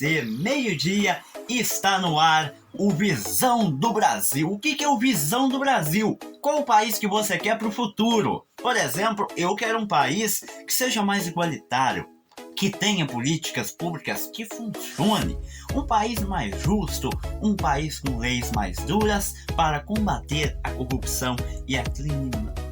você, meio-dia, está no ar o Visão do Brasil. O que é o Visão do Brasil? Qual o país que você quer para o futuro? Por exemplo, eu quero um país que seja mais igualitário, que tenha políticas públicas que funcionem, um país mais justo, um país com leis mais duras para combater a corrupção e a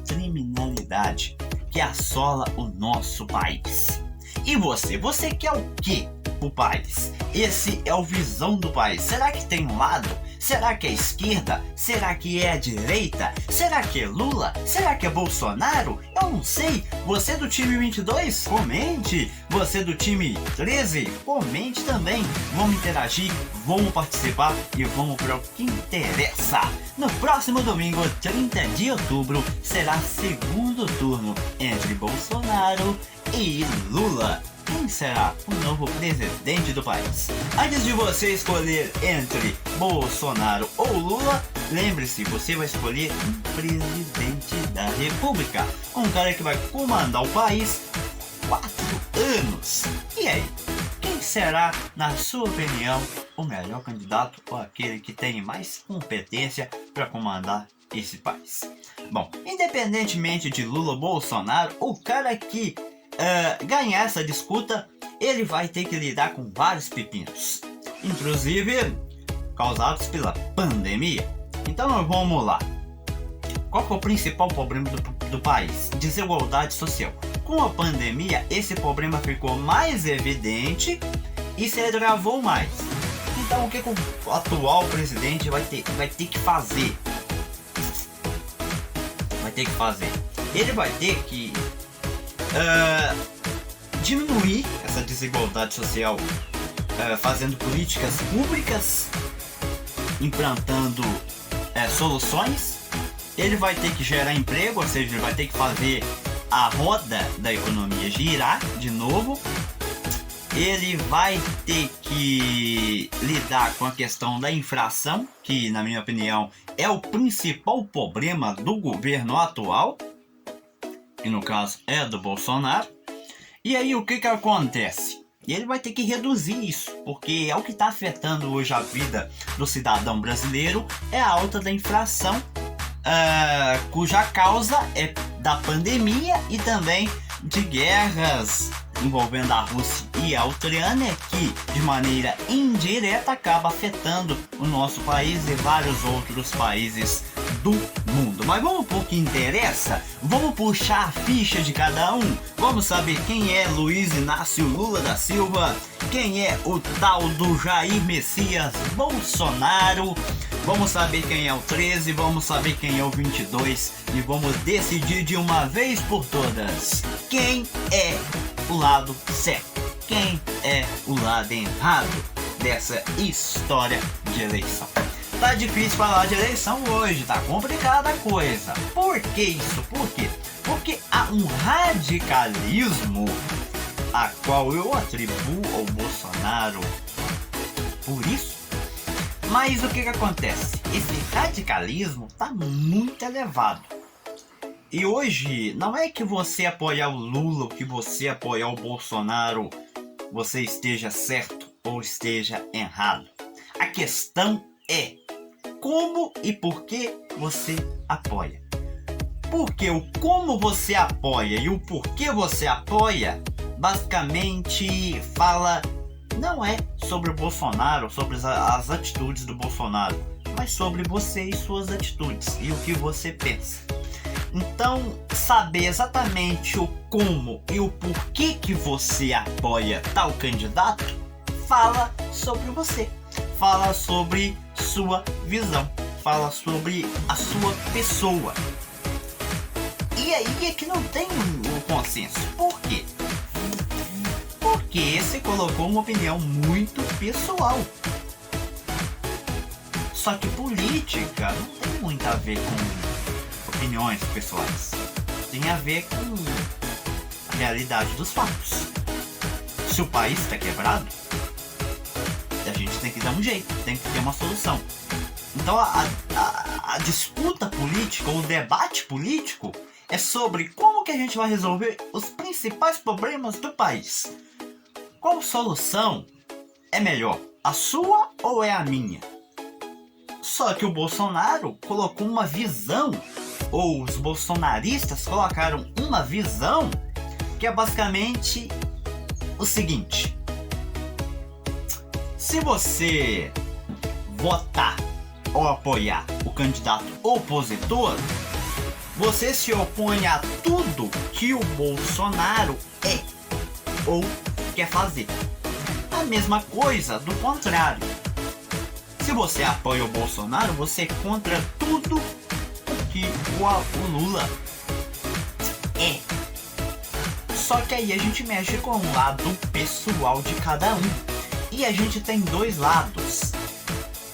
criminalidade que assola o nosso país. E você quer o que pro país? Esse é o Visão do País. Será que tem um lado? Será que é esquerda? Será que é a direita? Será que é Lula? Será que é Bolsonaro? Eu não sei. Você do time 22? Comente. Você do time 13? Comente também. Vamos interagir, vamos participar e vamos para o que interessa. No próximo domingo, 30 de outubro, será segundo turno entre Bolsonaro e Lula. Quem será o novo presidente do país? Antes de você escolher entre Bolsonaro ou Lula, lembre-se, você vai escolher um presidente da república, um cara que vai comandar o país 4 anos. E aí, quem será, na sua opinião, o melhor candidato ou aquele que tem mais competência para comandar esse país? Bom, independentemente de Lula ou Bolsonaro, o cara que ganhar essa disputa, ele vai ter que lidar com vários pepinos, inclusive causados pela pandemia. Então vamos lá. Qual é o principal problema do país? Desigualdade social. Com a pandemia, esse problema ficou mais evidente e se agravou mais. Então o que o atual presidente vai ter que fazer? Ele vai ter que diminuir essa desigualdade social, fazendo políticas públicas, implantando soluções. Ele vai ter que gerar emprego, ou seja, ele vai ter que fazer a roda da economia girar de novo. Ele vai ter que lidar com a questão da inflação, que na minha opinião é o principal problema do governo atual, que no caso é do Bolsonaro. E aí o que acontece? Ele vai ter que reduzir isso, porque é o que está afetando hoje a vida do cidadão brasileiro, é a alta da inflação, cuja causa é da pandemia e também de guerras envolvendo a Rússia e a Ucrânia, que de maneira indireta acaba afetando o nosso país e vários outros países do mundo. Mas vamos pro que interessa? Vamos puxar a ficha de cada um? Vamos saber quem é Luiz Inácio Lula da Silva, quem é o tal do Jair Messias Bolsonaro. Vamos saber quem é o 13, vamos saber quem é o 22 e vamos decidir de uma vez por todas quem é o lado certo, quem é o lado errado dessa história de eleição. Tá difícil falar de eleição hoje, tá complicada a coisa. Por que isso? Por quê? Porque há um radicalismo a qual eu atribuo ao Bolsonaro por isso. Mas o que acontece? Esse radicalismo tá muito elevado. E hoje, não é que você apoiar o Lula ou que você apoiar o Bolsonaro, você esteja certo ou esteja errado. A questão é como e por que você apoia. Porque o como você apoia e o porquê você apoia, basicamente fala, não é sobre o Bolsonaro, sobre as atitudes do Bolsonaro, mas sobre você e suas atitudes e o que você pensa. Então, saber exatamente o como e o porquê que você apoia tal candidato fala sobre você, fala sobre sua visão, fala sobre a sua pessoa. E aí é que não tem um consenso. Por quê? Porque você colocou uma opinião muito pessoal. Só que política não tem muito a ver com opiniões pessoais. Tem a ver com a realidade dos fatos. Se o país está quebrado, a gente tem que dar um jeito, tem que ter uma solução. Então a disputa política, o debate político é sobre como que a gente vai resolver os principais problemas do país. Qual solução é melhor? A sua ou é a minha? Só que o Bolsonaro colocou uma visão, ou os bolsonaristas colocaram uma visão que é basicamente o seguinte: se você votar ou apoiar o candidato opositor, você se opõe a tudo que o Bolsonaro é ou quer fazer. A mesma coisa do contrário. Se você apoia o Bolsonaro, você é contra tudo o que o Lula é. Só que aí a gente mexe com o lado pessoal de cada um. E a gente tem dois lados.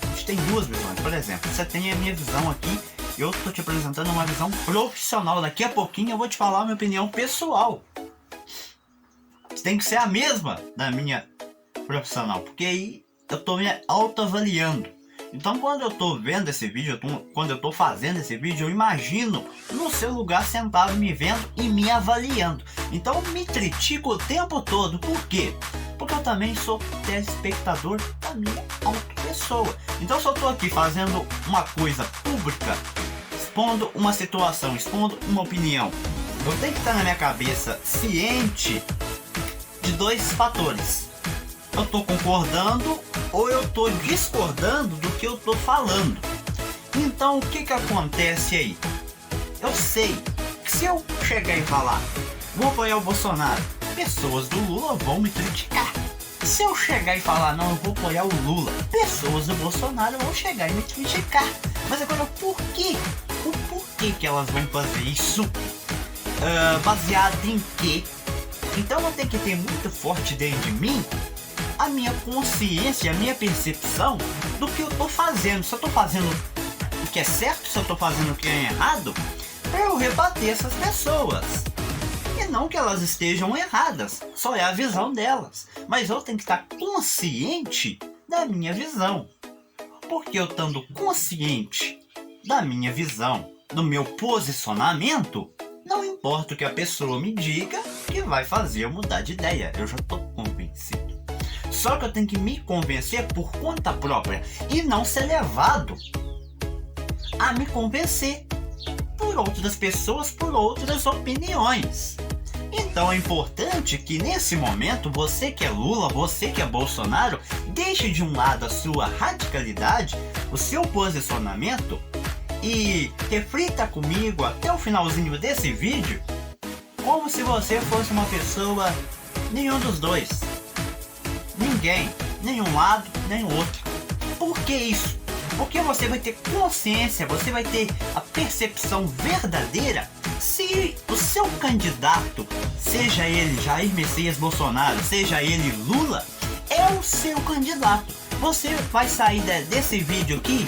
A gente tem duas visões. Por exemplo, você tem a minha visão aqui. Eu tô te apresentando uma visão profissional. Daqui a pouquinho eu vou te falar a minha opinião pessoal. Tem que ser a mesma da minha profissional. Porque aí eu tô me autoavaliando. Então quando eu tô vendo esse vídeo, quando eu tô fazendo esse vídeo, eu imagino no seu lugar sentado me vendo e me avaliando. Então eu me critico o tempo todo. Por quê? Porque eu também sou telespectador da minha auto-pessoa. Então se eu tô aqui fazendo uma coisa pública, expondo uma situação, expondo uma opinião, eu tenho que estar na minha cabeça ciente de dois fatores. Eu tô concordando ou eu tô discordando do que eu tô falando. Então o que acontece aí? Eu sei que se eu chegar e falar vou apoiar o Bolsonaro, pessoas do Lula vão me criticar. Se eu chegar e falar não, eu vou apoiar o Lula, pessoas do Bolsonaro vão chegar e me criticar. Mas agora o porquê? O porquê que elas vão fazer isso? Baseado em quê? Então eu tenho que ter muito forte dentro de mim a minha consciência, a minha percepção do que eu tô fazendo. Se eu tô fazendo o que é certo, se eu tô fazendo o que é errado, para eu rebater essas pessoas. E não que elas estejam erradas, só é a visão delas. Mas eu tenho que estar consciente da minha visão. Porque eu estando consciente da minha visão, do meu posicionamento, não importa o que a pessoa me diga que vai fazer eu mudar de ideia. Eu já tô convencido. Só que eu tenho que me convencer por conta própria e não ser levado a me convencer por outras pessoas, por outras opiniões. Então é importante que nesse momento você que é Lula, você que é Bolsonaro, deixe de um lado a sua radicalidade, o seu posicionamento e reflita comigo até o finalzinho desse vídeo como se você fosse uma pessoa nenhum dos dois. Ninguém, nenhum lado, nem o outro. Por que isso? Porque você vai ter consciência, você vai ter a percepção verdadeira se o seu candidato, seja ele Jair Messias Bolsonaro, seja ele Lula, é o seu candidato. Você vai sair desse vídeo aqui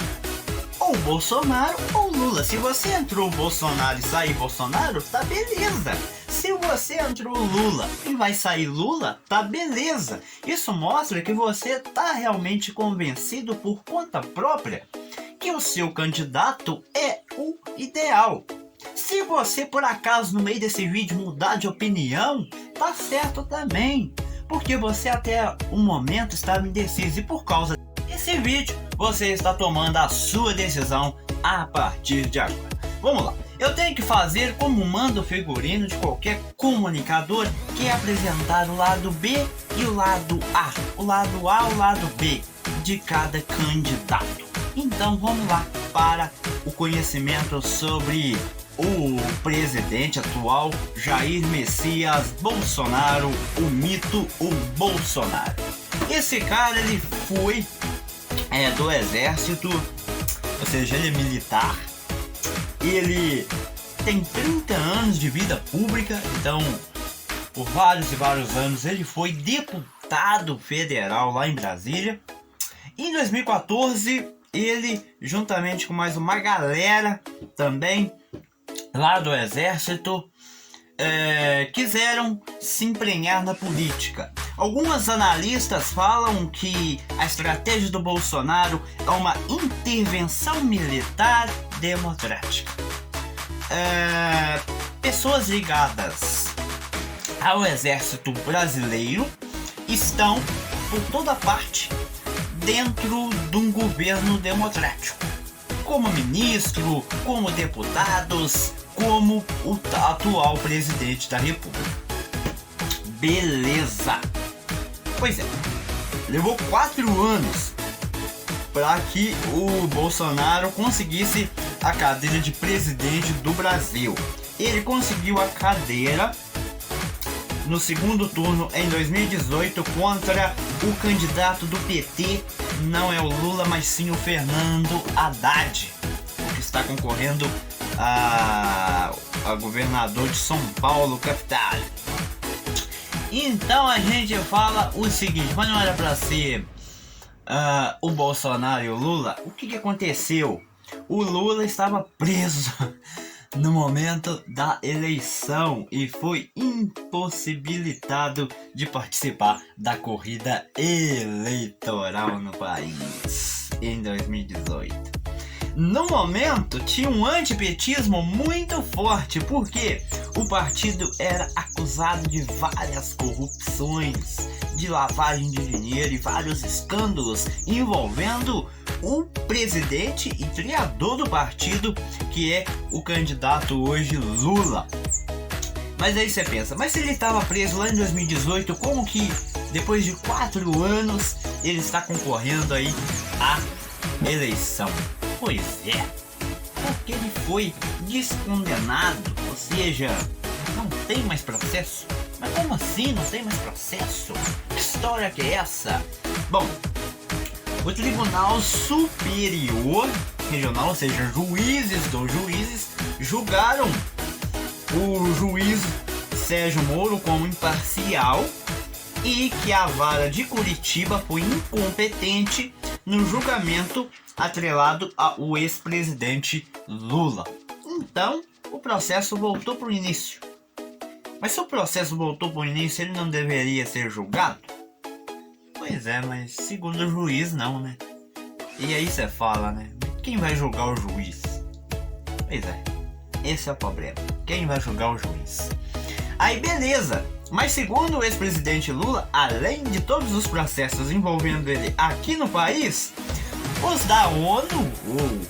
ou Bolsonaro ou Lula. Se você entrou Bolsonaro e sair Bolsonaro, tá beleza. Se você entrou Lula e vai sair Lula, tá beleza. Isso mostra que você tá realmente convencido por conta própria que o seu candidato é o ideal. Se você por acaso no meio desse vídeo mudar de opinião, tá certo também. Porque você até o momento estava indeciso e por causa desse vídeo você está tomando a sua decisão a partir de agora. Vamos lá. Eu tenho que fazer como manda o figurino de qualquer comunicador, que é apresentar o lado B e o lado A. O lado A e o lado B de cada candidato. Então vamos lá para o conhecimento sobre o presidente atual Jair Messias Bolsonaro, o mito, o Bolsonaro. Esse cara ele foi do exército, ou seja, ele é militar. Ele tem 30 anos de vida pública, então por vários e vários anos ele foi deputado federal lá em Brasília. Em 2014 ele, juntamente com mais uma galera também lá do exército, quiseram se emprenhar na política. Alguns analistas falam que a estratégia do Bolsonaro é uma intervenção militar democrática. Pessoas ligadas ao exército brasileiro estão por toda parte dentro de um governo democrático, como ministro, como deputados, como o atual presidente da República. Beleza. Pois é, levou 4 anos para que o Bolsonaro conseguisse a cadeira de presidente do Brasil. Ele conseguiu a cadeira no segundo turno em 2018 contra o candidato do PT, não é o Lula, mas sim o Fernando Haddad, que está concorrendo a governador de São Paulo, capital. Então a gente fala o seguinte, mas não era para ser o Bolsonaro e o Lula. O que aconteceu? O Lula estava preso no momento da eleição e foi impossibilitado de participar da corrida eleitoral no país em 2018. No momento tinha um antipetismo muito forte, porque o partido era acusado de várias corrupções, de lavagem de dinheiro e vários escândalos envolvendo o presidente e criador do partido, que é o candidato hoje Lula. Mas aí você pensa, mas se ele estava preso lá em 2018, como que depois de 4 anos ele está concorrendo aí à eleição? Pois é, porque ele foi descondenado, ou seja, não tem mais processo. Mas como assim não tem mais processo? Que história que é essa? Bom, o Tribunal Superior Regional, ou seja, juízes dos juízes, julgaram o juiz Sérgio Moro como imparcial e que a vara de Curitiba foi incompetente no julgamento atrelado ao ex-presidente Lula. Então, o processo voltou para o início. Mas se o processo voltou para o início, ele não deveria ser julgado? Pois é, mas segundo o juiz, não, né? E aí você fala, né? Quem vai julgar o juiz? Pois é, esse é o problema. Quem vai julgar o juiz? Aí beleza, mas segundo o ex-presidente Lula, além de todos os processos envolvendo ele aqui no país, os da ONU ou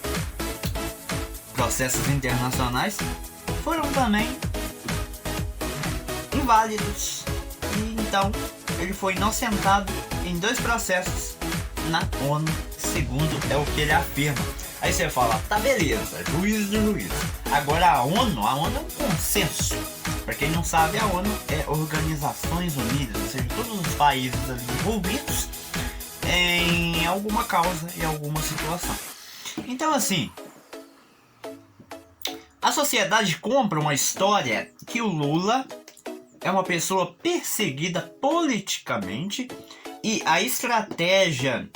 processos internacionais foram também inválidos. E então ele foi inocentado em 2 processos na ONU, segundo é o que ele afirma. Aí você fala, tá beleza, juiz do juiz. Agora a ONU é um consenso. Para quem não sabe, a ONU é Organizações Unidas, ou seja, todos os países ali envolvidos em alguma causa e alguma situação. Então assim, a sociedade compra uma história que o Lula é uma pessoa perseguida politicamente e a estratégia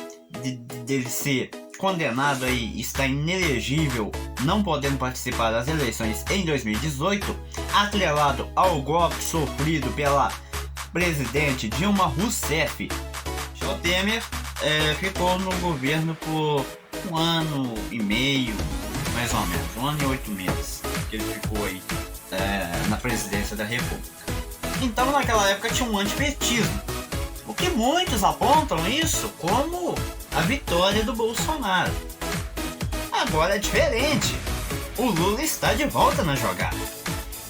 dele ser condenado aí, está inelegível, não podendo participar das eleições em 2018, atrelado ao golpe sofrido pela presidente Dilma Rousseff. Michel Temer ficou no governo por 1 ano e meio, mais ou menos, 1 ano e 8 meses, que ele ficou aí na presidência da República. Então naquela época tinha um antipetismo, o que muitos apontam isso como a vitória do Bolsonaro. Agora é diferente, o Lula está de volta na jogada.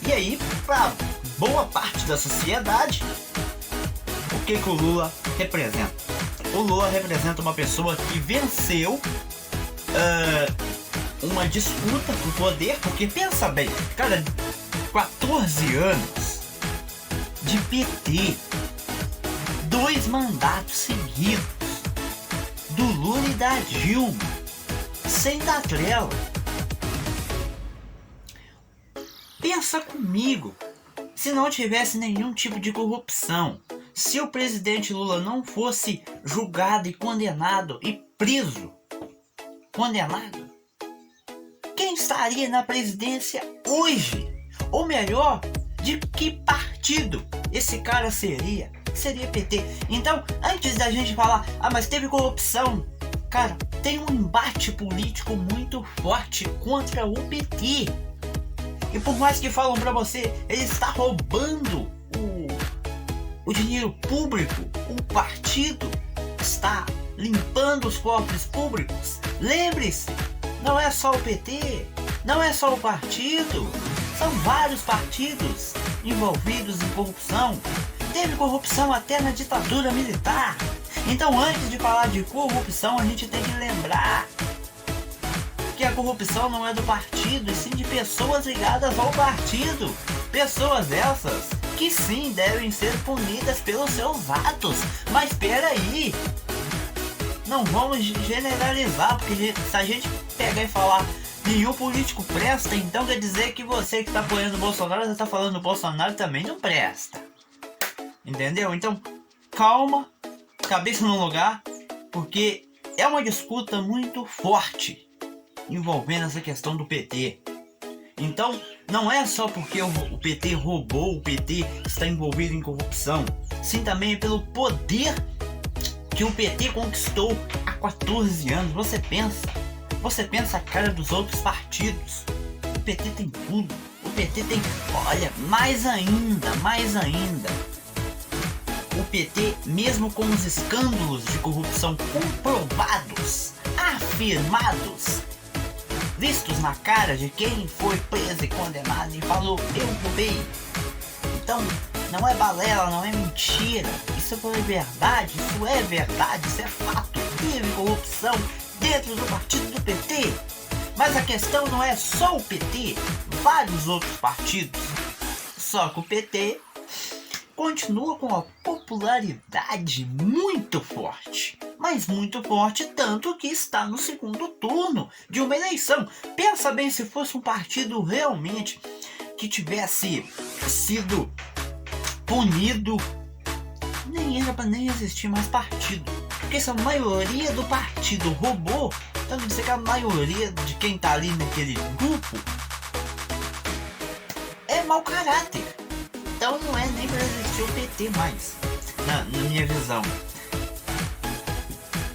E aí, para boa parte da sociedade, o que o Lula representa? O Lula representa uma pessoa que venceu uma disputa por poder, porque pensa bem, cara, 14 anos de PT, 2 mandatos seguidos do Lula e da Dilma, sem dar trela. Pensa comigo, se não tivesse nenhum tipo de corrupção, se o presidente Lula não fosse julgado e condenado e preso, quem estaria na presidência hoje? Ou melhor, de que partido esse cara seria? Seria PT. Então, antes da gente falar, mas teve corrupção, cara, tem um embate político muito forte contra o PT. E por mais que falam pra você, ele está roubando o o dinheiro público, o partido está limpando os cofres públicos. Lembre-se, não é só o PT, não é só o partido, são vários partidos envolvidos em corrupção. Teve corrupção até na ditadura militar. Então, antes de falar de corrupção, a gente tem que lembrar que a corrupção não é do partido, e sim de pessoas ligadas ao partido. Pessoas essas que sim devem ser punidas pelos seus atos. Mas espera aí, não vamos generalizar, porque se a gente pegar e falar nenhum político presta, então quer dizer que você que está apoiando o Bolsonaro, você está falando o Bolsonaro também não presta. Entendeu? Então, calma, cabeça no lugar, porque é uma disputa muito forte envolvendo essa questão do PT. Então, não é só porque o PT roubou, o PT está envolvido em corrupção, sim também é pelo poder que o PT conquistou há 14 anos. Você pensa a cara dos outros partidos. O PT tem tudo. O PT tem, olha, mais ainda. O PT, mesmo com os escândalos de corrupção comprovados, afirmados, vistos na cara de quem foi preso e condenado e falou, eu roubei. Então, não é balela, não é mentira. Isso é verdade, isso é fato. Teve corrupção dentro do partido do PT. Mas a questão não é só o PT, vários outros partidos. Só que o PT continua com uma popularidade muito forte. Mas muito forte, tanto que está no segundo turno de uma eleição. Pensa bem, se fosse um partido realmente que tivesse sido punido, nem era para nem existir mais partido. Porque se a maioria do partido roubou, então quer dizer que a maioria de quem tá ali naquele grupo é mau caráter. Então não é nem para existir o PT mais, na minha visão.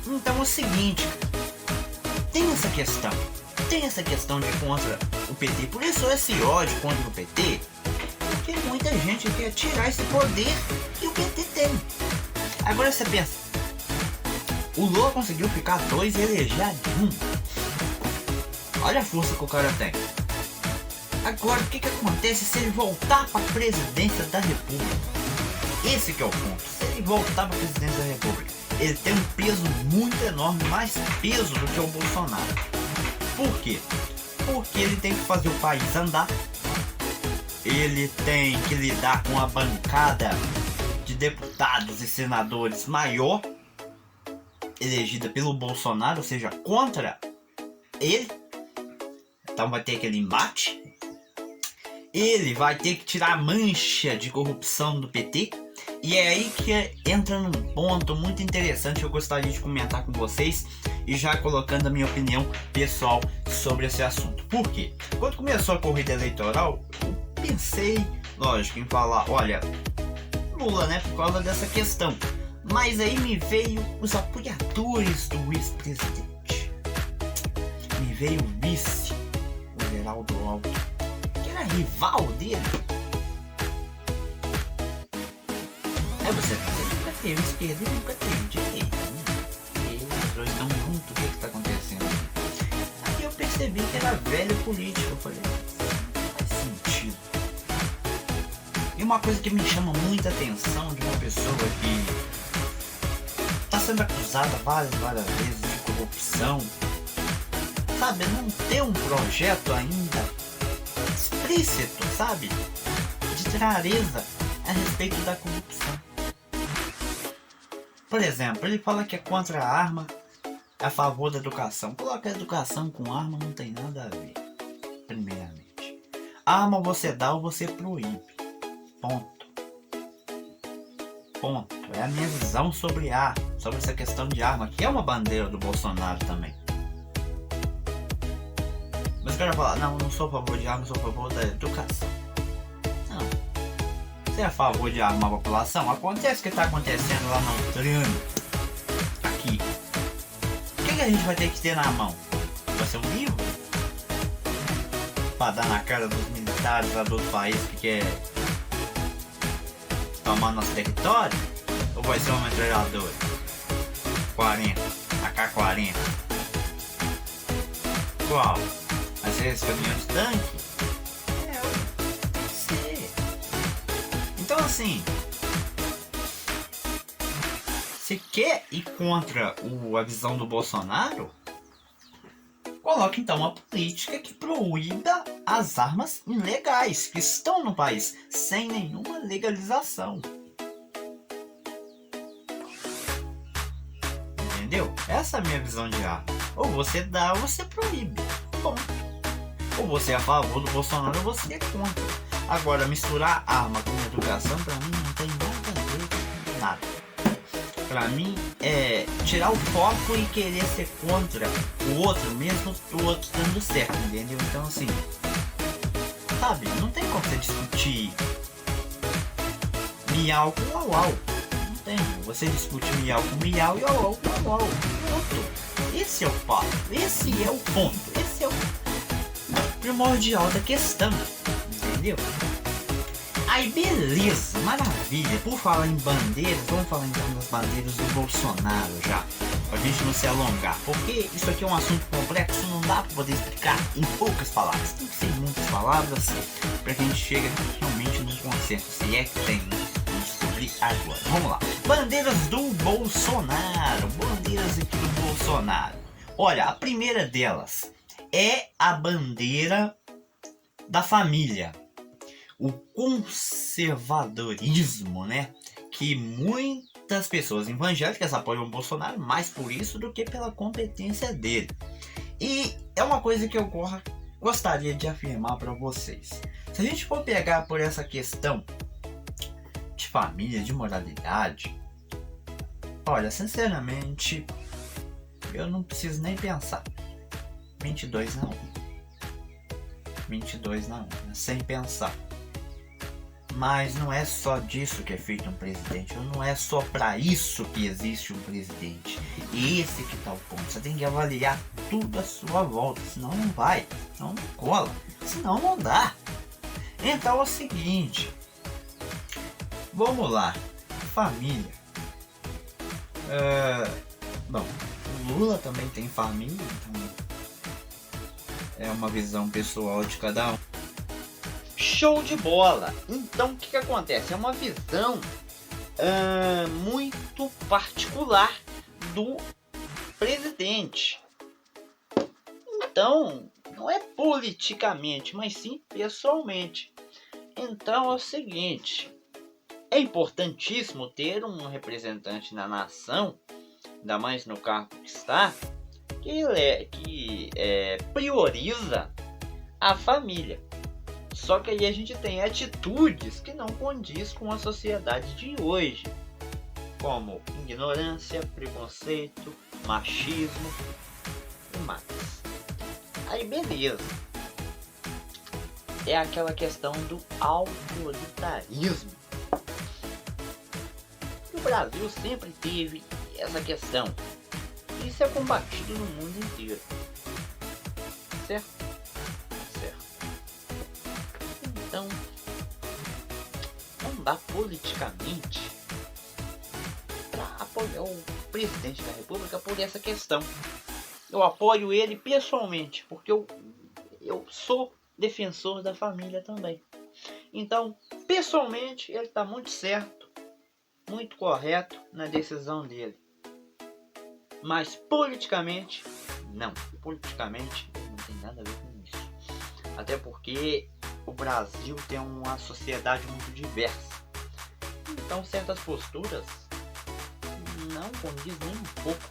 Então é o seguinte, tem essa questão de contra o PT, por isso esse ódio contra o PT, porque muita gente quer tirar esse poder que o PT tem. Agora você pensa, o Lula conseguiu ficar 2 e eleger a Dilma. Olha a força que o cara tem. Agora, o que acontece se ele voltar para a presidência da República? Esse que é o ponto. Se ele voltar para a presidência da República, ele tem um peso muito enorme, mais peso do que o Bolsonaro. Por quê? Porque ele tem que fazer o país andar. Ele tem que lidar com a bancada de deputados e senadores maior, elegida pelo Bolsonaro, ou seja, contra ele. Então vai ter aquele embate. Ele vai ter que tirar a mancha de corrupção do PT. E é aí que entra num ponto muito interessante que eu gostaria de comentar com vocês, e já colocando a minha opinião pessoal sobre esse assunto. Por quê? Quando começou a corrida eleitoral, eu pensei, lógico, em falar, olha, Lula, né, por causa dessa questão. Mas aí me veio os apoiadores do ex-presidente. Me veio o vice, o Geraldo Alckmin, que era rival dele. Aí você nunca teve esquerda e nunca teve direita. Eles dois estão juntos, o que está acontecendo aqui? Aí eu percebi que era velho político. Eu falei, não faz sentido. E uma coisa que me chama muita atenção de uma pessoa que está sendo acusada várias vezes de corrupção, sabe, não ter um projeto ainda explícito, sabe, de clareza a respeito da corrupção. Por exemplo, ele fala que é contra a arma, é a favor da educação. Coloca a educação com arma, não tem nada a ver. Primeiramente, arma você dá ou você proíbe. Ponto. É a minha visão sobre sobre essa questão de arma, que é uma bandeira do Bolsonaro também. Mas o cara fala, não, eu não sou a favor de arma, eu sou a favor da educação. Não. Você é a favor de armar a população? Acontece o que está acontecendo lá no Ucrânia. Aqui. O que a gente vai ter que ter na mão? Vai ser um livro? Pra dar na cara dos militares lá do outro país que quer tomar nosso território? Ou vai ser uma metralhadora? 40, AK-40. Qual? Vai ser esse caminhão de tanque? Tem que ser. Então assim, se quer ir contra a visão do Bolsonaro, coloque então uma política que proíba as armas ilegais que estão no país, sem nenhuma legalização. Entendeu? Essa é a minha visão de arma. Ou você dá ou você proíbe. Bom. Ou você é a favor do Bolsonaro ou você é contra. Agora, misturar arma com educação, pra mim, não tem nada a ver com nada. Pra mim, é tirar o foco e querer ser contra o outro, mesmo o outro dando certo, entendeu? Então, assim, sabe, não tem como você discutir miau com uau. Não tem. Você discute miau com miau e uau com uau. Pronto. Esse é o papo. Esse é o ponto. Esse é o primordial da questão. Entendeu? Aí beleza, maravilha. Por falar em bandeiras, vamos falar então das bandeiras do Bolsonaro já, pra gente não se alongar, porque isso aqui é um assunto complexo, não dá pra poder explicar em poucas palavras, tem que ser em muitas palavras pra que a gente chegue realmente num consenso, se é que tem. Vamos descobrir agora. Vamos lá. Bandeiras do Bolsonaro. Bandeiras aqui do Bolsonaro. Olha, a primeira delas é a bandeira da família. O conservadorismo, né? Que muitas pessoas evangélicas apoiam o Bolsonaro mais por isso do que pela competência dele. E é uma coisa que eu gostaria de afirmar para vocês. Se a gente for pegar por essa questão de família, de moralidade, olha, sinceramente, eu não preciso nem pensar. 22 na 1. 22 na 1, sem pensar. Mas não é só disso que é feito um presidente, não é só para isso que existe um presidente. E esse que tá o ponto, você tem que avaliar tudo à sua volta, senão não vai, senão não cola, senão não dá. Então é o seguinte, vamos lá, família. Bom, o Lula também tem família, então é uma visão pessoal de cada um. Show de bola! Então o que acontece? É uma visão muito particular do presidente. Então, não é politicamente, mas sim pessoalmente. Então é o seguinte, é importantíssimo ter um representante na nação, ainda mais no cargo que está, que prioriza a família. Só que aí a gente tem atitudes que não condiz com a sociedade de hoje, como ignorância, preconceito, machismo e mais. Aí beleza, é aquela questão do autoritarismo. O Brasil sempre teve essa questão. Isso é combatido no mundo inteiro, certo? Então, não dá politicamente para apoiar o presidente da República por essa questão. Eu apoio ele pessoalmente, porque eu sou defensor da família também. Então, pessoalmente, ele está muito certo, muito correto na decisão dele. Mas politicamente, não. Politicamente, não tem nada a ver com isso. Até porque o Brasil tem uma sociedade muito diversa. Então certas posturas não condizem nem um pouco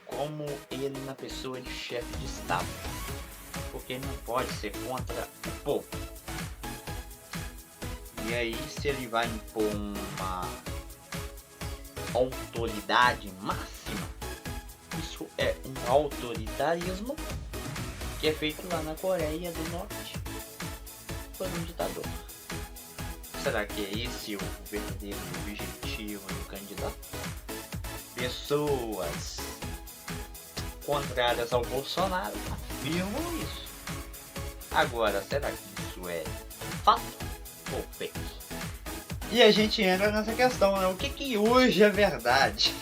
como ele na pessoa de chefe de Estado. Porque ele não pode ser contra o povo. E aí se ele vai impor uma autoridade máxima, isso é um autoritarismo que é feito lá na Coreia do Norte por um ditador. Será que é esse o verdadeiro objetivo do candidato? Pessoas contrárias ao Bolsonaro afirmam isso. Agora, será que isso é fato ou fake? E a gente entra nessa questão, né? O que hoje é verdade?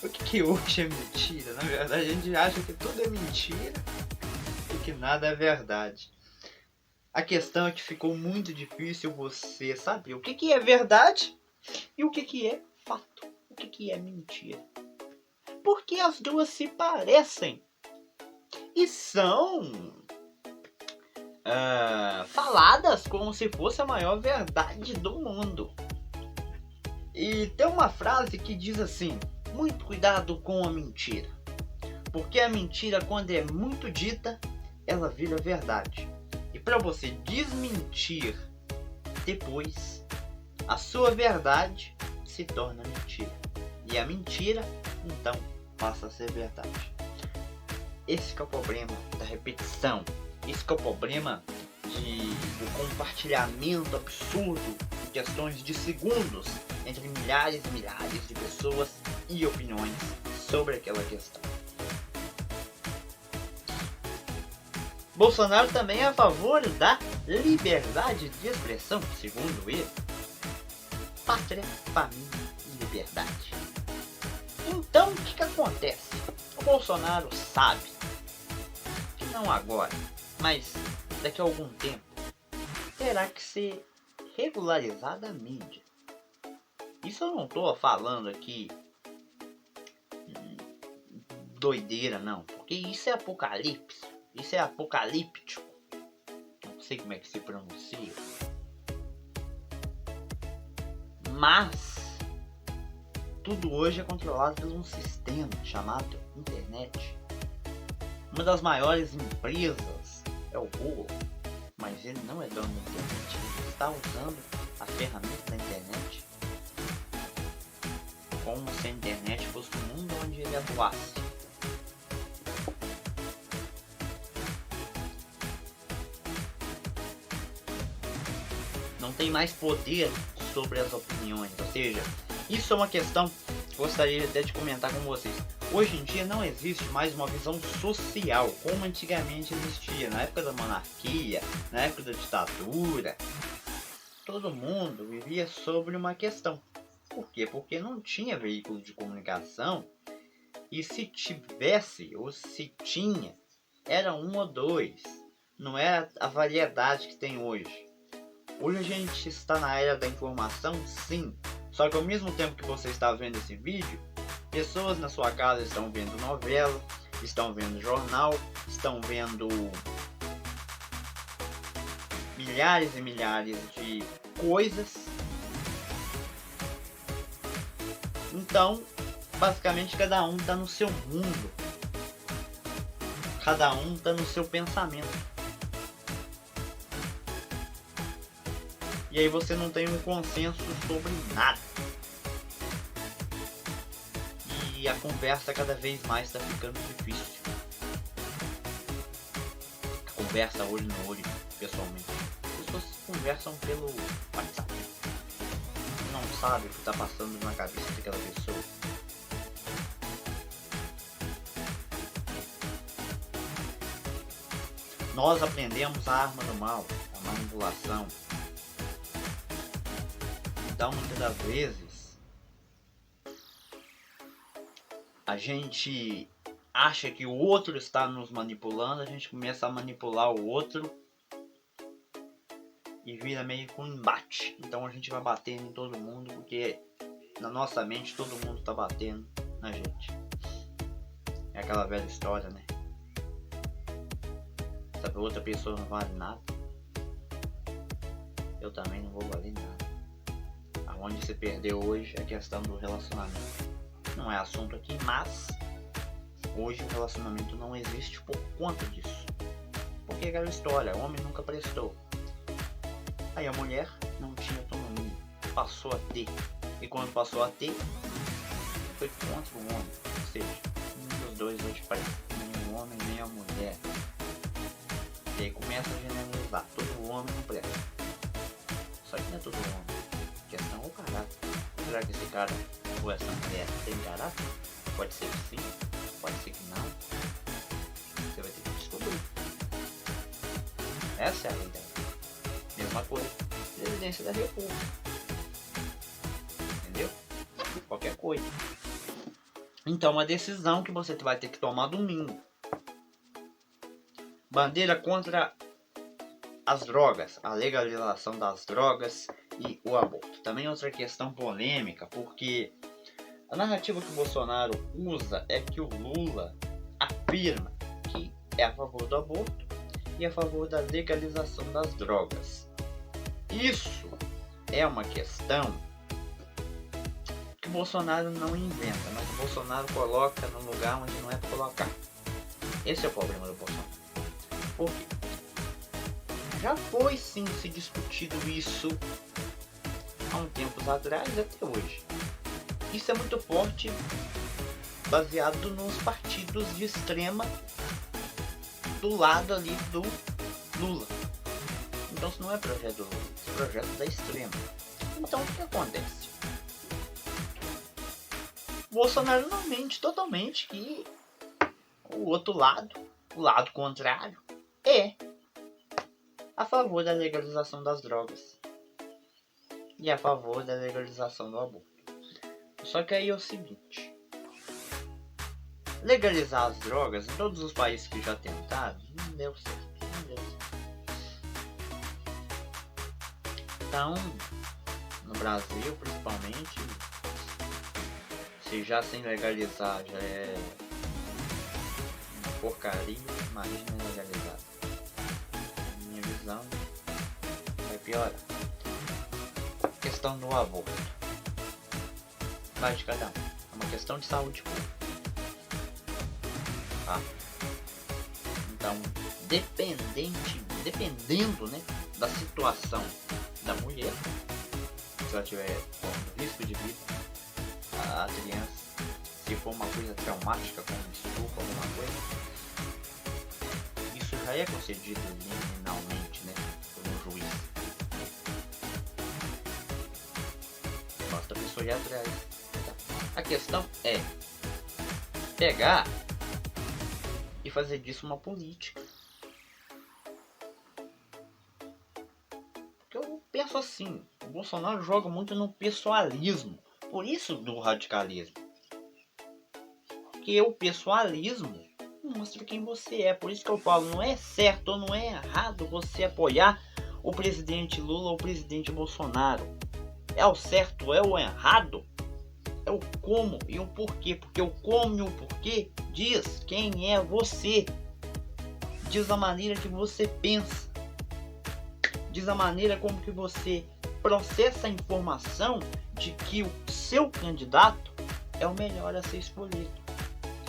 O que hoje é mentira? Na verdade, a gente acha que tudo é mentira e que nada é verdade. A questão é que ficou muito difícil você saber o que é verdade e o que é fato, o que é mentira. Porque as duas se parecem e são faladas como se fosse a maior verdade do mundo. E tem uma frase que diz assim: muito cuidado com a mentira, porque a mentira, quando é muito dita, ela vira verdade. E para você desmentir depois, a sua verdade se torna mentira. E a mentira, então, passa a ser verdade. Esse que é o problema da repetição. Esse que é o problema do compartilhamento absurdo em questões de segundos entre milhares e milhares de pessoas e opiniões sobre aquela questão. Bolsonaro também é a favor da liberdade de expressão, segundo ele. Pátria, família e liberdade. Então o que acontece? O Bolsonaro sabe que não agora, mas daqui a algum tempo terá que ser regularizada a mídia. Isso eu não estou falando aqui doideira, não, porque isso é apocalipse, isso é apocalíptico, não sei como é que se pronuncia, mas tudo hoje é controlado por um sistema chamado internet. Uma das maiores empresas é o Google, mas ele não é dono da internet, ele está usando a ferramenta da internet como se a internet fosse o mundo onde ele atuasse. Não tem mais poder sobre as opiniões, ou seja, isso é uma questão que gostaria até de comentar com vocês. Hoje em dia não existe mais uma visão social como antigamente existia, na época da monarquia, na época da ditadura. Todo mundo vivia sobre uma questão. Por quê? Porque não tinha veículo de comunicação, e se tivesse ou se tinha, era um ou dois, não era a variedade que tem hoje. Hoje a gente está na era da informação, sim, só que ao mesmo tempo que você está vendo esse vídeo, pessoas na sua casa estão vendo novela, estão vendo jornal, estão vendo milhares e milhares de coisas. Então, basicamente, cada um está no seu mundo, cada um está no seu pensamento. E aí você não tem um consenso sobre nada. E a conversa cada vez mais está ficando difícil. A conversa olho no olho, pessoalmente. As pessoas conversam pelo WhatsApp. Não sabe o que está passando na cabeça daquela pessoa. Nós aprendemos a arma do mal, a manipulação. Então, muitas das vezes, a gente acha que o outro está nos manipulando, a gente começa a manipular o outro e vira meio que um embate. Então a gente vai batendo em todo mundo, porque na nossa mente todo mundo está batendo na gente. É aquela velha história, né? Se a outra pessoa não vale nada, eu também não vou valer nada. Aonde se perdeu hoje é a questão do relacionamento. Não é assunto aqui, mas hoje o relacionamento não existe por conta disso. Porque aquela história, o homem nunca prestou. Aí a mulher não tinha autonomia, passou a ter. E quando passou a ter, foi contra o homem. Ou seja, nenhum dos dois hoje parece, nem o homem nem a mulher. E aí começa a generalizar, todo homem não presta. Só que não é todo homem. A questão é o caráter. Será que esse cara ou essa mulher tem caráter? Pode ser que sim, pode ser que não. Você vai ter que descobrir. Essa é a ideia. Mesma coisa, presidência da República. apoio. Então, uma decisão que você vai ter que tomar domingo. Bandeira contra as drogas, a legalização das drogas e o aborto. Também outra questão polêmica, porque a narrativa que o Bolsonaro usa é que o Lula afirma que é a favor do aborto e a favor da legalização das drogas. Isso é uma questão que o Bolsonaro não inventa, mas o Bolsonaro coloca no lugar onde não é para colocar. Esse é o problema do Bolsonaro. Por quê? Já foi sim se discutido isso há um tempo atrás e até hoje. Isso é muito forte, baseado nos partidos de extrema do lado ali do Lula. Então isso não é projeto do Lula, é projeto da extrema. Então o que acontece? O Bolsonaro não mente totalmente que o outro lado, o lado contrário, é a favor da legalização das drogas e a favor da legalização do aborto. Só que aí é o seguinte: legalizar as drogas em todos os países que já tentaram não deu certo. Então, no Brasil principalmente, se já sem legalizar já é porcaria, imagina legalizar. Minha visão vai piorar. Questão do aborto vai de cada um. É uma questão de saúde pública. Tá? Então, dependendo, né, da situação da mulher, se ela tiver com risco de vida, a criança, se for uma coisa traumática como estupro, alguma coisa, isso já é concedido liminalmente, né, por um juiz. Basta a pessoa ir atrás. A questão é pegar e fazer disso uma política. Porque eu penso assim, o Bolsonaro joga muito no pessoalismo, por isso do radicalismo. Porque o pessoalismo mostra quem você é, por isso que eu falo, não é certo ou não é errado você apoiar o presidente Lula ou o presidente Bolsonaro. É o certo, é o errado, é o como e o porquê. Porque o como e o porquê diz quem é você, diz a maneira que você pensa, diz a maneira como que você processa a informação de que o seu candidato é o melhor a ser escolhido.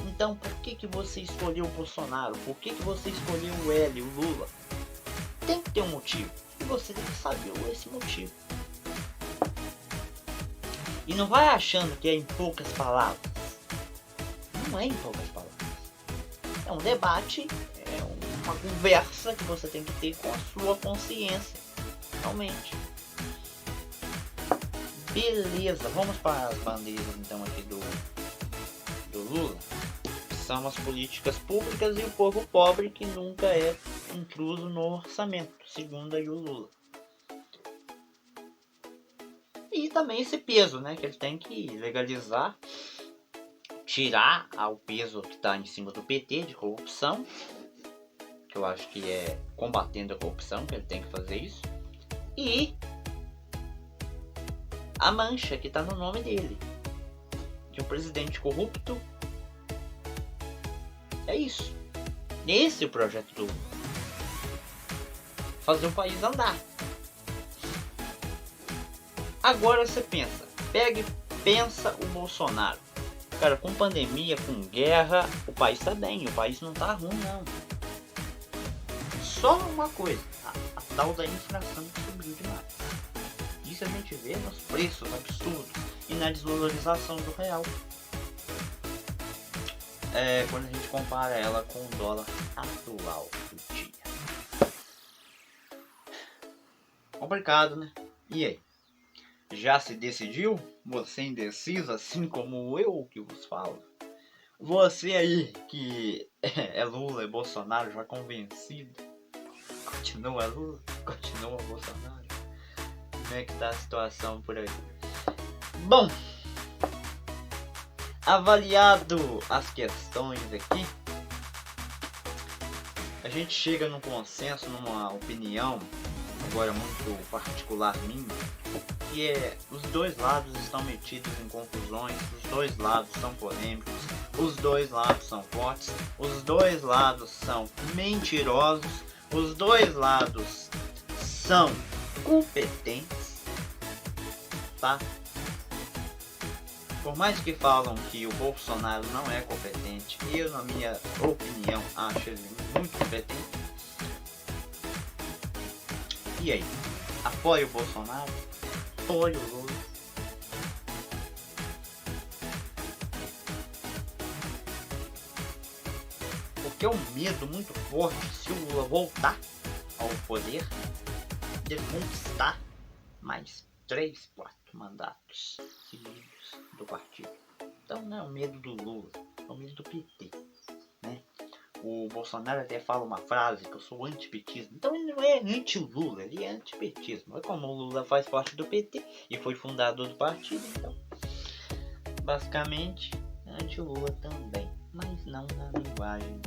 Então por que você escolheu o Bolsonaro? Por que você escolheu o L, o Lula? Tem que ter um motivo, e você tem que saber esse motivo. E não vai achando que é em poucas palavras. Não é em poucas palavras. É um debate, é uma conversa que você tem que ter com a sua consciência. Realmente. Beleza, vamos para as bandeiras então aqui do Lula. São as políticas públicas e o povo pobre que nunca é incluso no orçamento, segundo aí o Lula. E também esse peso, né, que ele tem que legalizar, tirar o peso que está em cima do PT de corrupção, que eu acho que é combatendo a corrupção que ele tem que fazer isso, e a mancha que está no nome dele, de um presidente corrupto. É isso. Esse é o projeto do Lula. Fazer o país andar. Agora você pensa o Bolsonaro. Cara, com pandemia, com guerra, o país tá bem, o país não tá ruim não. Só uma coisa, a tal da inflação que subiu demais. Isso a gente vê nos preços absurdos e na desvalorização do real. Quando a gente compara ela com o dólar atual do dia. Complicado, né? E aí? Já se decidiu? Você indeciso, assim como eu que vos falo? Você aí que é Lula e Bolsonaro já convencido, continua Lula, continua Bolsonaro? Como é que tá a situação por aí? Bom, Avaliado as questões aqui, a gente chega num consenso, numa opinião, agora muito particular minha, que é: os dois lados estão metidos em confusões, os dois lados são polêmicos, os dois lados são fortes, os dois lados são mentirosos, os dois lados são competentes, tá? Por mais que falam que o Bolsonaro não é competente, eu, na minha opinião, acho ele muito competente. E aí? Apoia o Bolsonaro? Apoia o Lula? Porque é um medo muito forte, se o Lula voltar ao poder, de conquistar mais 3, 4 mandatos seguidos do partido. Então não é o medo do Lula, é o medo do PT, né? O Bolsonaro até fala uma frase que eu sou antipetismo. Então ele não é anti-Lula, ele é antipetismo. É como o Lula faz parte do PT e foi fundador do partido, então basicamente anti-Lula também, mas não na linguagem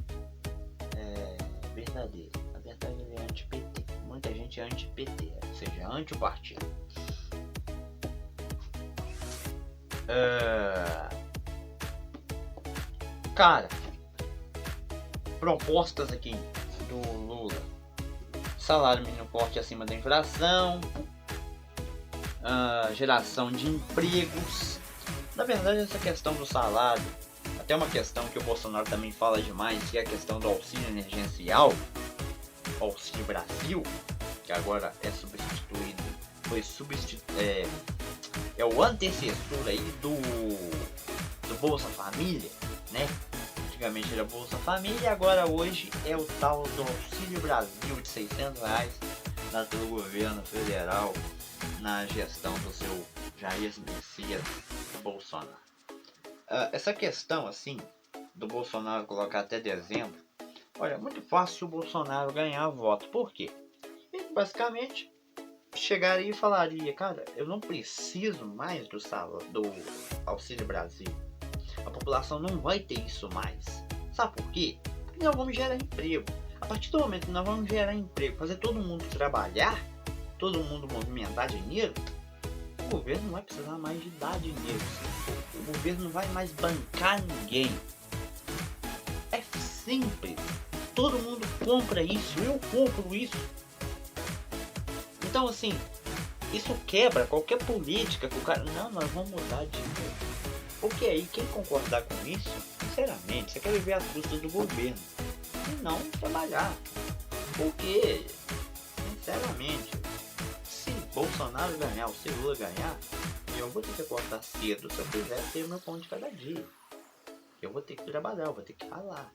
verdadeira. Na verdade ele é anti-PT. Muita gente é anti-PT, ou seja, anti-partido. Cara, propostas aqui do Lula: salário mínimo forte acima da inflação, geração de empregos. Na verdade, essa questão do salário, até uma questão que o Bolsonaro também fala demais, que é a questão do auxílio emergencial, Auxílio Brasil, que agora é substituído, é o antecessor aí do Bolsa Família, né? Antigamente era Bolsa Família, agora hoje é o tal do Auxílio Brasil de R$600, dado pelo governo federal na gestão do seu Jair Messias Bolsonaro. Essa questão assim do Bolsonaro colocar até dezembro, olha, muito fácil o Bolsonaro ganhar voto. Por quê? Ele basicamente chegaria e falaria: cara, eu não preciso mais do Auxílio Brasil. A população não vai ter isso mais. Sabe por quê? Porque nós vamos gerar emprego. A partir do momento que nós vamos gerar emprego, fazer todo mundo trabalhar, todo mundo movimentar dinheiro, o governo não vai precisar mais de dar dinheiro. O governo não vai mais bancar ninguém. É simples. Todo mundo compra isso. Eu compro isso. Então assim, isso quebra qualquer política que o cara... Não, nós vamos mudar de novo. Porque aí quem concordar com isso, sinceramente, você quer viver às custas do governo e não trabalhar. Porque, sinceramente, se Bolsonaro ganhar ou se Lula ganhar, eu vou ter que acordar cedo se eu quiser ter o meu pão de cada dia. Eu vou ter que trabalhar, eu vou ter que ralar.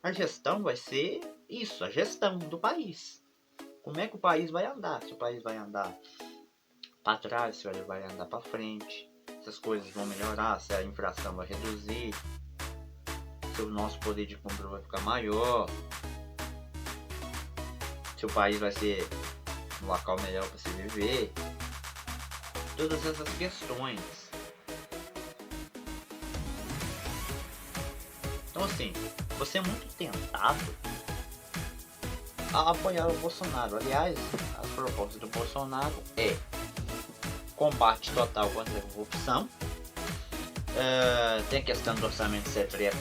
A gestão vai ser isso, a gestão do país. Como é que o país vai andar? Se o país vai andar para trás, se ele vai andar para frente, se as coisas vão melhorar, se a inflação vai reduzir, se o nosso poder de compra vai ficar maior, se o país vai ser um local melhor para se viver. Todas essas questões. Então assim, você é muito tentado a apoiar o Bolsonaro. Aliás, as propostas do Bolsonaro é combate total contra a corrupção. Tem a questão do orçamento secreto,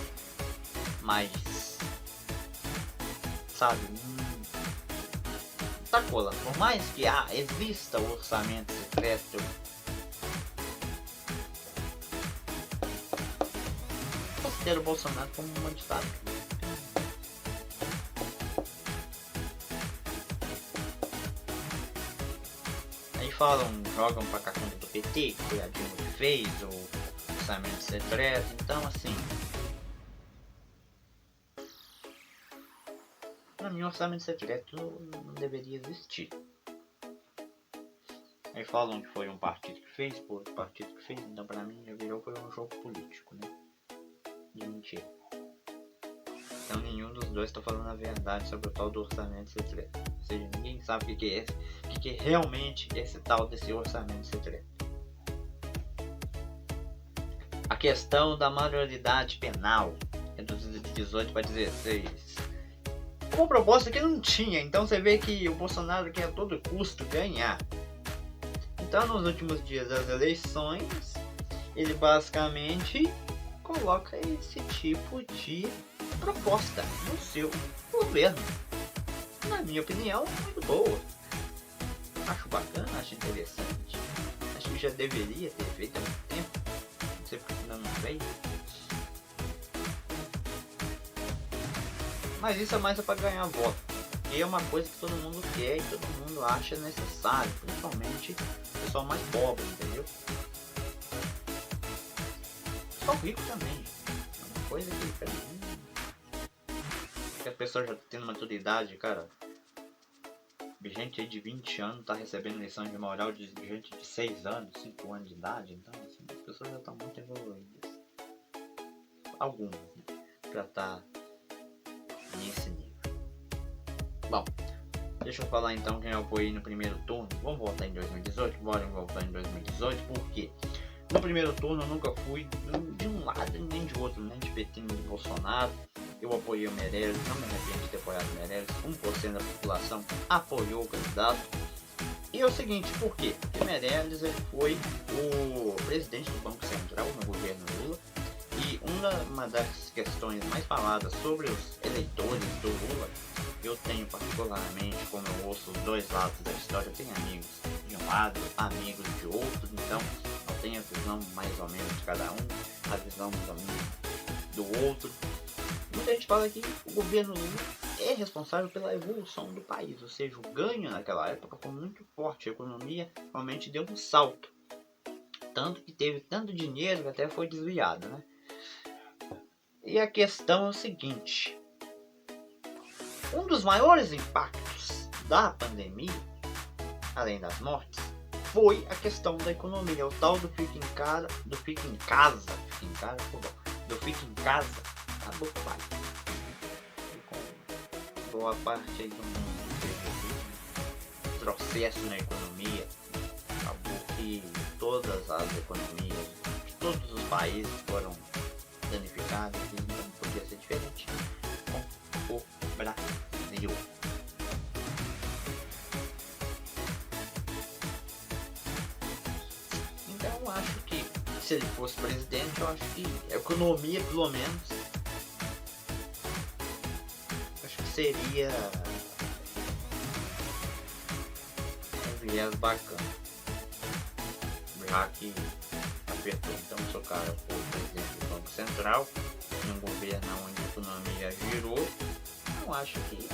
mas sabe, tá colando. Por mais que exista o orçamento secreto, considero o Bolsonaro como uma ditadura. Jogam pra cá conta do PT, que foi a Dilma que fez, o orçamento secreto. Então assim, pra mim o orçamento secreto não deveria existir. Aí falam que foi um partido que fez, por outro partido que fez, então pra mim já virou foi um jogo político, né? De mentira. Então nenhum dos dois tá falando a verdade sobre o tal do orçamento secreto. Ou seja, ninguém sabe o que é esse, o que é realmente esse tal desse orçamento secreto. A questão da maioridade penal, reduzida de 18 para 16. Uma proposta que não tinha, então você vê que o Bolsonaro quer a todo custo ganhar. Então, nos últimos dias das eleições, ele basicamente coloca esse tipo de proposta no seu governo. Na minha opinião, muito boa. Acho bacana, acho interessante. Acho que já deveria ter feito há muito tempo. Não sei porque ainda não veio. Mas isso é mais para ganhar voto. E é uma coisa que todo mundo quer e todo mundo acha necessário. Principalmente o pessoal mais pobre, entendeu? O pessoal rico também. É uma coisa que pra mim... que a pessoa já tendo maturidade, cara. Gente aí de 20 anos tá recebendo lição de moral de gente de 6 anos, 5 anos de idade. Então, assim, as pessoas já estão muito evoluídas. Algumas, né? Pra estar nesse nível. Bom, deixa eu falar então quem eu apoiei no primeiro turno. Vamos voltar em 2018? Bora voltar em 2018, porque no primeiro turno eu nunca fui de um lado nem de outro, nem de PT nem de Bolsonaro. Eu apoiei o Meirelles, não me arrependo de ter apoiado o Meirelles. 1% da população apoiou o candidato. E é o seguinte, por quê? Porque o Meirelles ele foi o presidente do Banco Central no governo Lula. E uma das questões mais faladas sobre os eleitores do Lula, eu tenho particularmente, como eu ouço os dois lados da história, eu tenho amigos de um lado, amigos de outro, então eu tenho a visão mais ou menos de cada um, a visão mais ou menos do outro. Muita gente fala que o governo Lula é responsável pela evolução do país, ou seja, o ganho naquela época foi muito forte, a economia realmente deu um salto. Tanto que teve tanto dinheiro que até foi desviado, né? E a questão é o seguinte: um dos maiores impactos da pandemia, além das mortes, foi a questão da economia, o tal do fica em casa, acabou com o país. Com boa parte aí do mundo teve processo na economia, acabou que todas as economias de todos os países foram danificadas e não podia ser diferente com o Brasil. Então eu acho que se ele fosse presidente, eu acho que a economia, pelo menos, acho que seria um viés bacana, já que apertou. Então se o cara for presidente do Banco Central, num governo onde a economia girou, eu acho que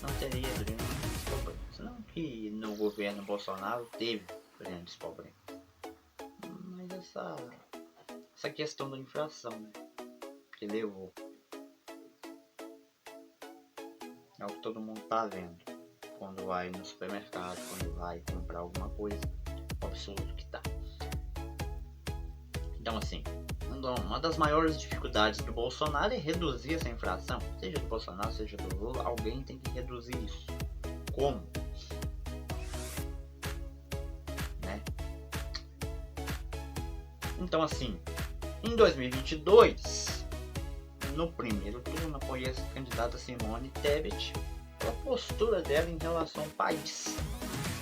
não teria grandes problemas. Não que no governo Bolsonaro teve grandes problemas, mas essa questão da inflação, né, que levou, é o que todo mundo tá vendo quando vai no supermercado, quando vai comprar alguma coisa, o absurdo que tá. Então assim, uma das maiores dificuldades do Bolsonaro é reduzir essa inflação, seja do Bolsonaro, seja do Lula, alguém tem que reduzir isso. Como? Né? Então assim, em 2022, no primeiro turno, apoiei essa candidata Simone Tebet, a postura dela em relação ao país.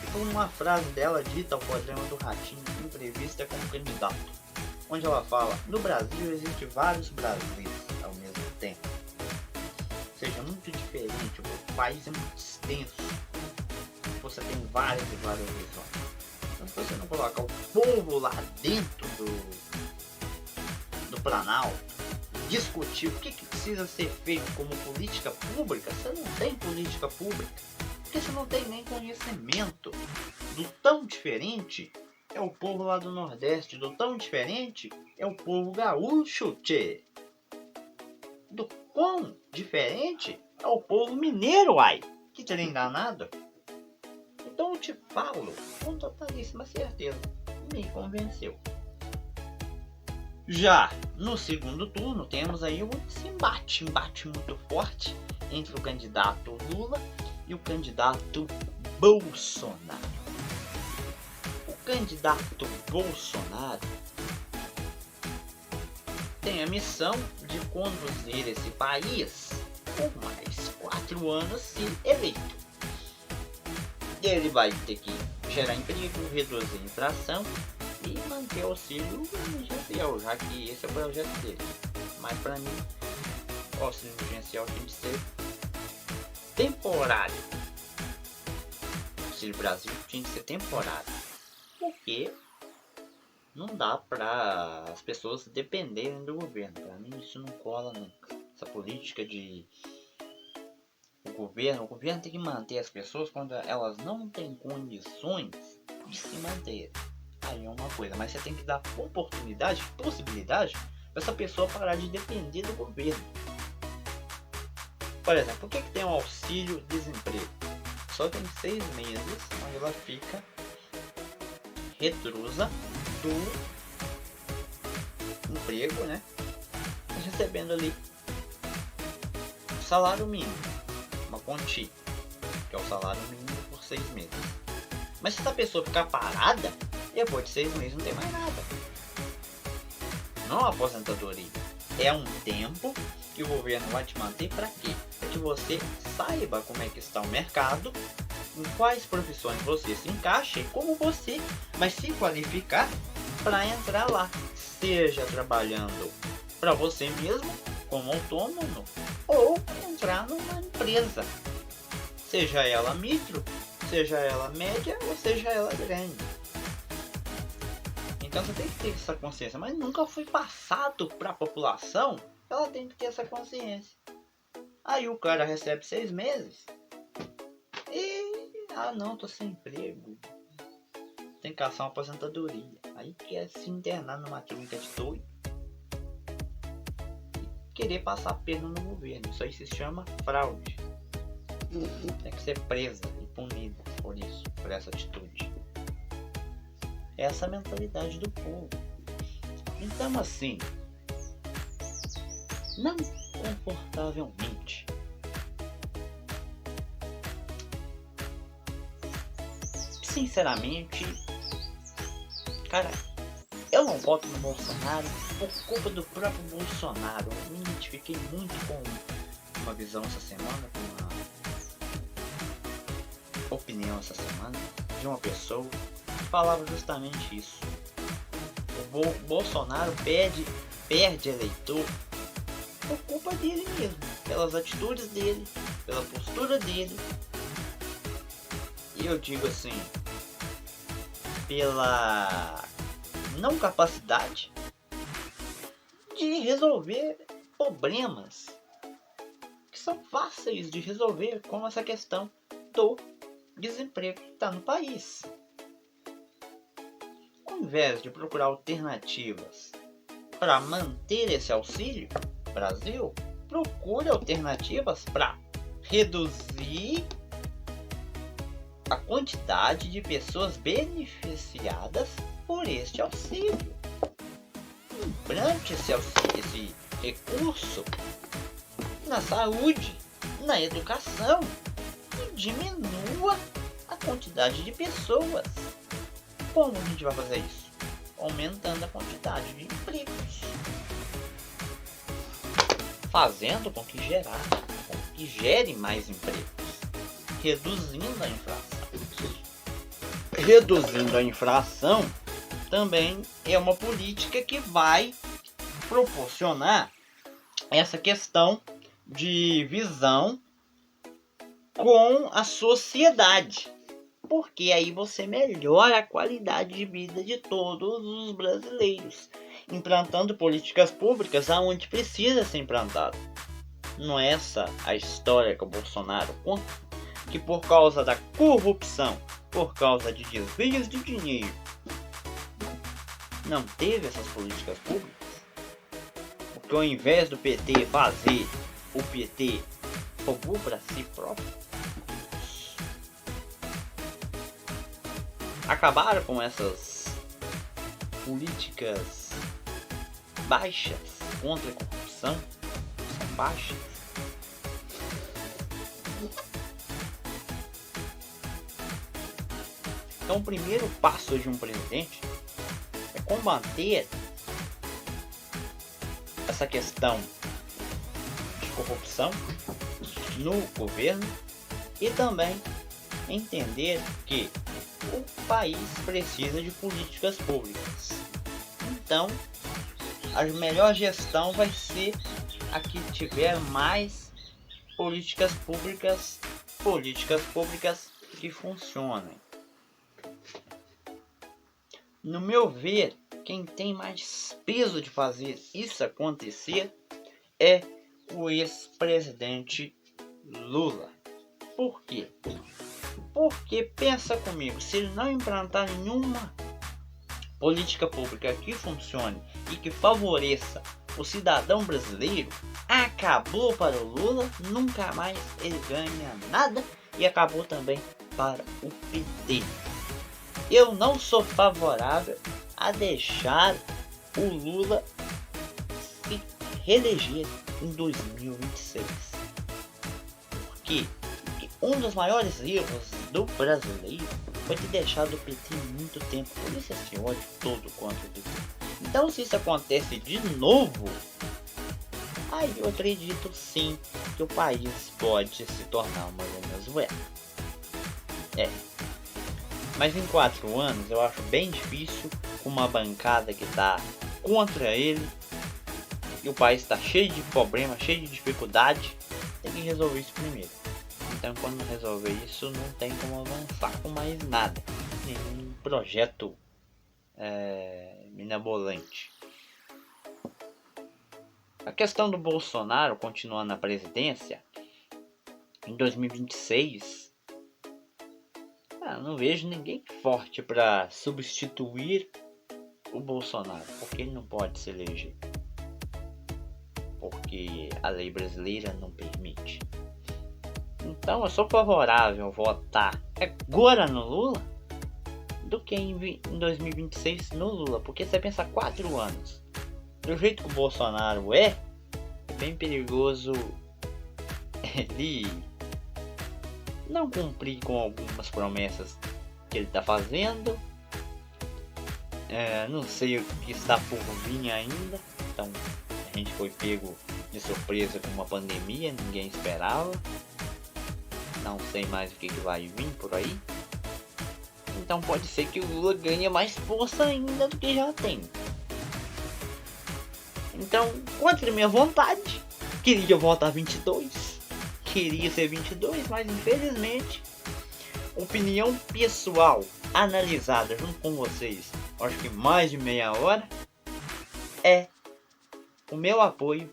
E por uma frase dela dita ao programa do Ratinho, em entrevista com o candidato, onde ela fala: no Brasil existem vários Brasis ao mesmo tempo. Ou seja, muito diferente, o país é muito extenso, você tem várias e várias visões. Então se você não colocar o povo lá dentro do Planalto, discutir o que precisa ser feito como política pública, você não tem política pública, porque você não tem nem conhecimento do tão diferente é o povo lá do Nordeste, do tão diferente é o povo gaúcho, tchê. Do quão diferente é o povo mineiro, ai. Que trem enganado. Então eu te falo com totalíssima certeza, me convenceu. Já no segundo turno temos aí esse embate muito forte entre o candidato Lula e o candidato Bolsonaro. O candidato Bolsonaro tem a missão de conduzir esse país por mais 4 anos se eleito. Ele vai ter que gerar emprego, reduzir a inflação e manter o auxílio emergencial, já que esse é o projeto dele. Mas para mim, o auxílio emergencial tem que ser temporário. O Auxílio Brasil tinha que ser temporário. Porque não dá para as pessoas dependerem do governo. Para mim isso não cola nunca. Essa política de o governo tem que manter as pessoas quando elas não têm condições de se manter. Aí é uma coisa, mas você tem que dar oportunidade, possibilidade para essa pessoa parar de depender do governo. Por exemplo, por que tem um auxílio desemprego? Só tem 6 meses onde ela fica retrusa do emprego, né? Recebendo ali o salário mínimo, uma quantia, que é o salário mínimo por 6 meses. Mas se essa pessoa ficar parada, depois de 6 meses não tem mais nada. Não a aposentadoria. É um tempo que o governo vai te manter para quê? Para que você saiba como é que está o mercado, em quais profissões você se encaixa e como você vai se qualificar para entrar lá, seja trabalhando para você mesmo como autônomo ou entrar numa empresa, seja ela micro, seja ela média ou seja ela grande. Então você tem que ter essa consciência, mas nunca foi passado para a população. Ela tem que ter essa consciência. Aí o cara recebe 6 meses e não, tô sem emprego, tem que caçar uma aposentadoria. Aí quer se internar numa clínica de doido e querer passar pena no governo. Isso aí se chama fraude. Tem que ser presa e punida por isso, por essa atitude. Essa é a mentalidade do povo. Então assim, não confortavelmente, sinceramente, cara, eu não voto no Bolsonaro por culpa do próprio Bolsonaro. Eu me identifiquei muito com uma visão essa semana, com uma opinião essa semana de uma pessoa que falava justamente isso. O Bolsonaro perde eleitor por culpa dele mesmo, pelas atitudes dele, pela postura dele. E eu digo assim, pela não capacidade de resolver problemas que são fáceis de resolver, como essa questão do desemprego que está no país. Ao invés de procurar alternativas para manter esse auxílio, Brasil procure alternativas para reduzir a quantidade de pessoas beneficiadas por este auxílio. Implante esse recurso na saúde, na educação e diminua a quantidade de pessoas. Como a gente vai fazer isso? Aumentando a quantidade de empregos, fazendo com que gere mais empregos, reduzindo a inflação. Reduzindo a inflação também é uma política que vai proporcionar essa questão de visão com a sociedade, porque aí você melhora a qualidade de vida de todos os brasileiros, implantando políticas públicas aonde precisa ser implantado. Não é essa a história que o Bolsonaro conta, que por causa da corrupção, por causa de desvios de dinheiro, não teve essas políticas públicas? Porque ao invés do PT fazer, o PT roubou para si próprio. Acabaram com essas políticas baixas contra a corrupção. São baixas. Então o primeiro passo de um presidente é combater essa questão de corrupção no governo e também entender que o país precisa de políticas públicas. Então, a melhor gestão vai ser a que tiver mais políticas públicas que funcionem. No meu ver, quem tem mais peso de fazer isso acontecer é o ex-presidente Lula. Por quê? Porque pensa comigo, se ele não implantar nenhuma política pública que funcione e que favoreça o cidadão brasileiro, acabou para o Lula, nunca mais ele ganha nada e acabou também para o PT. Eu não sou favorável a deixar o Lula se reeleger em 2026. Porque um dos maiores erros do brasileiro foi ter deixado o PT muito tempo, por isso esse ódio todo contra o PT. Então, se isso acontece de novo, aí eu acredito sim que o país pode se tornar uma Venezuela. Mas em 4 anos eu acho bem difícil, com uma bancada que está contra ele e o país está cheio de problemas, cheio de dificuldade. Tem que resolver isso primeiro. Então, quando resolver isso, não tem como avançar com mais nada, nenhum projeto mirabolante. A questão do Bolsonaro continuar na presidência em 2026, não vejo ninguém forte para substituir o Bolsonaro, porque ele não pode se eleger, porque a lei brasileira não permite. Então eu sou favorável a votar agora no Lula do que em 2026 no Lula, porque você pensa 4 anos, do jeito que o Bolsonaro é bem perigoso ele não cumprir com algumas promessas que ele está fazendo. Não sei o que está por vir ainda, então a gente foi pego de surpresa com uma pandemia, ninguém esperava. Não sei mais o que vai vir por aí. Então pode ser que o Lula ganhe mais força ainda do que já tem. Então, contra minha vontade, queria votar 22. Queria ser 22, mas infelizmente, opinião pessoal analisada junto com vocês, acho que mais de meia hora, é o meu apoio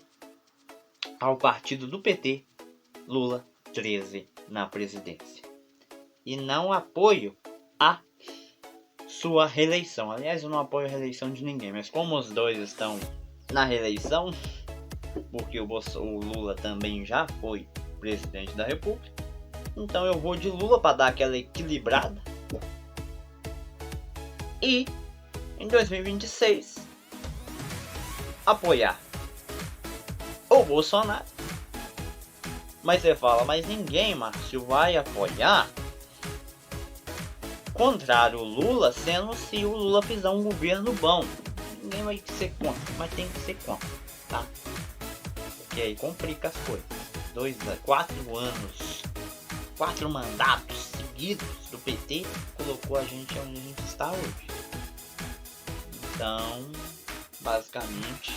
ao partido do PT, Lula 13 na presidência. E não apoio a sua reeleição. Aliás, eu não apoio a reeleição de ninguém, mas como os dois estão na reeleição, porque o Lula também já foi presidente da República, então eu vou de Lula para dar aquela equilibrada. E em 2026 apoiar o Bolsonaro. Mas você fala, mas ninguém, Márcio, vai apoiar contrário o Lula, sendo se o Lula fizer um governo bom. Ninguém vai ser contra, mas tem que ser contra, tá? Porque aí complica as coisas. 4 anos, 4 mandatos seguidos do PT colocou a gente onde a gente está hoje. Então, basicamente,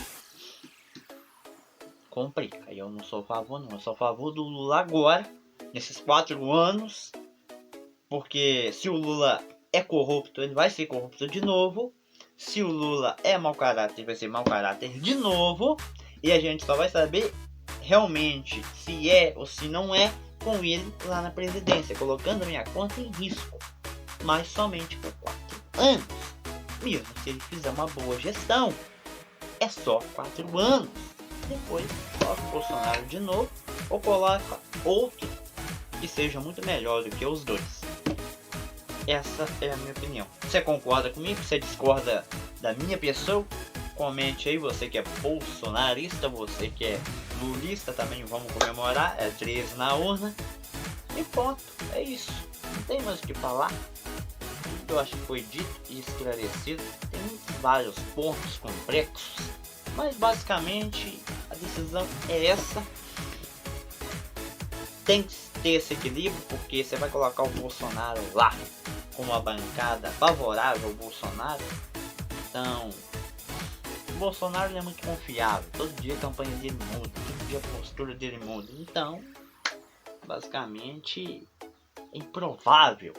complica. Eu não sou a favor, não. Eu sou a favor do Lula agora, nesses 4 anos, porque se o Lula é corrupto, ele vai ser corrupto de novo. Se o Lula é mau caráter, ele vai ser mau caráter de novo. E a gente só vai saber realmente se é ou se não é com ele lá na presidência, colocando minha conta em risco, mas somente por 4 anos. Mesmo se ele fizer uma boa gestão, é só 4 anos. Depois coloca o Bolsonaro de novo ou coloca outro que seja muito melhor do que os dois. Essa é a minha opinião. Você concorda comigo? Você discorda da minha pessoa? Comente aí, você que é bolsonarista, você que é lulista, também vamos comemorar, 13 na urna. E pronto, é isso. Não tem mais o que falar. Eu acho que foi dito e esclarecido. Tem vários pontos complexos Mas basicamente a decisão é essa. Tem que ter esse equilíbrio, porque você vai colocar o Bolsonaro lá com uma bancada favorável ao Bolsonaro. Então, o Bolsonaro ele é muito confiável. Todo dia a campanha dele muda, todo dia a postura dele muda. Então, basicamente, é improvável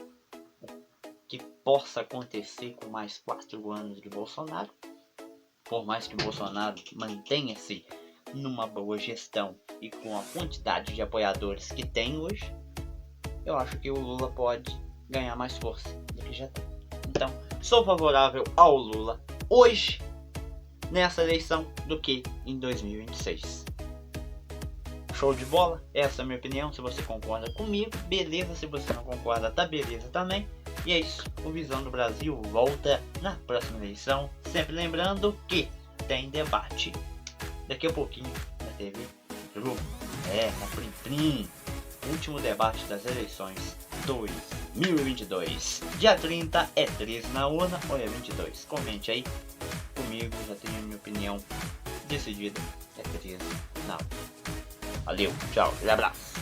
que possa acontecer com mais 4 anos de Bolsonaro. Por mais que o Bolsonaro mantenha-se numa boa gestão e com a quantidade de apoiadores que tem hoje, eu acho que o Lula pode ganhar mais força do que já tem. Então, sou favorável ao Lula hoje, nessa eleição, do que em 2026. Show de bola? Essa é a minha opinião. Se você concorda comigo, beleza. Se você não concorda, tá beleza também. E é isso. O Visão do Brasil volta na próxima eleição. Sempre lembrando que tem debate daqui a pouquinho na TV Globo. Na Prim Prim. Último debate das eleições 2022. Dia 30 é 13 na urna ou é 22? Comente aí comigo, já tenho a minha opinião decidida. É 13 na urna. Valeu, tchau, abraço.